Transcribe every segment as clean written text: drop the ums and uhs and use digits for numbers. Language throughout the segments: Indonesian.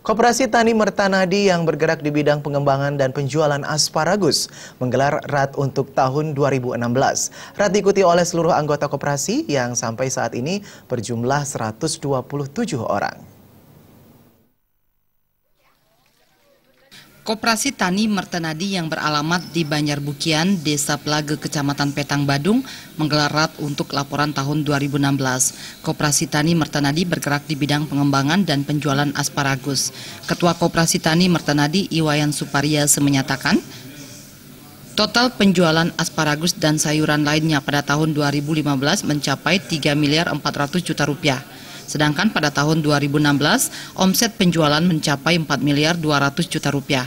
Koperasi Tani Mertanadi yang bergerak di bidang pengembangan dan penjualan asparagus menggelar RAT untuk tahun 2016. RAT diikuti oleh seluruh anggota koperasi yang sampai saat ini berjumlah 127 orang. Koperasi Tani Mertanadi yang beralamat di Banjarbukian, Desa Pelage, Kecamatan Petang Badung, menggelar RAT untuk laporan tahun 2016. Koperasi Tani Mertanadi bergerak di bidang pengembangan dan penjualan asparagus. Ketua Koperasi Tani Mertanadi, Iwayan Supariase, menyatakan, total penjualan asparagus dan sayuran lainnya pada tahun 2015 mencapai 3 miliar 400 juta rupiah. Sedangkan pada tahun 2016, omset penjualan mencapai 4 miliar 200 juta rupiah.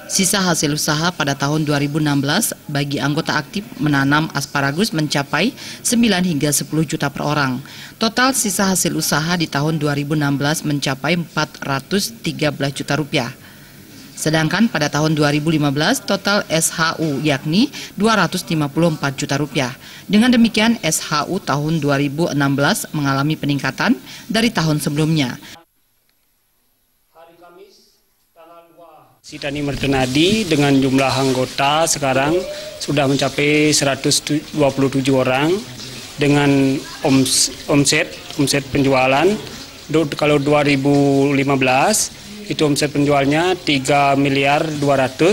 Sisa hasil usaha pada tahun 2016 bagi anggota aktif menanam asparagus mencapai 9 hingga 10 juta per orang. Total sisa hasil usaha di tahun 2016 mencapai 413 juta rupiah. Sedangkan pada tahun 2015 total SHU yakni 254 juta rupiah. Dengan demikian SHU tahun 2016 mengalami peningkatan dari tahun sebelumnya. Tani Mertanadi dengan jumlah anggota sekarang sudah mencapai 127 orang dengan omset penjualan. Kalau 2015 itu omset penjualnya 3 miliar 400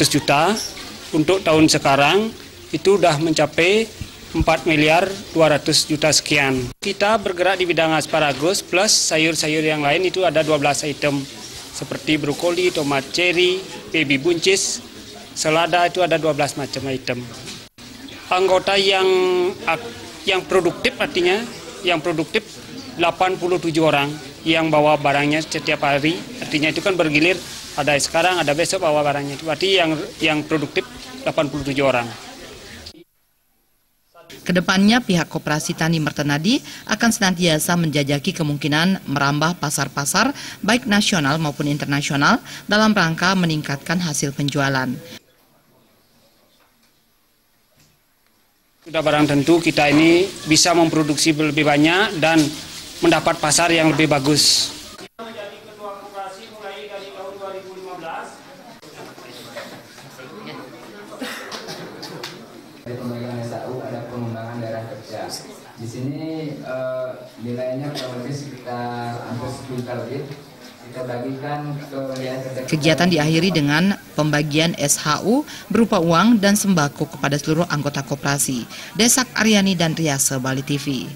juta. Untuk tahun sekarang itu sudah mencapai 4 miliar 200 juta sekian. Kita bergerak di bidang asparagus plus sayur-sayur yang lain itu ada 12 item seperti brokoli, tomat cherry, baby buncis, selada itu ada 12 macam item. Anggota yang produktif artinya yang produktif 87 orang yang bawa barangnya setiap hari, artinya itu kan bergilir, ada sekarang, ada besok bawa barangnya, itu berarti yang produktif 87 orang. Kedepannya pihak Koperasi Tani Mertanadi akan senantiasa menjajaki kemungkinan merambah pasar-pasar baik nasional maupun internasional dalam rangka meningkatkan hasil penjualan. Sudah barang tentu kita ini bisa memproduksi lebih banyak dan mendapat pasar yang lebih bagus. Menjadi ketua koperasi mulai dari tahun 2015. Dari pembagian SHU ada pengembangan daerah kerja. Di sini nilainya kurang lebih sekitar hampir 10 juta lebih. Kita bagikan ke daerah kerja. Kegiatan diakhiri dengan pembagian SHU berupa uang dan sembako kepada seluruh anggota koperasi. Desak Aryani dan Riase, Bali TV.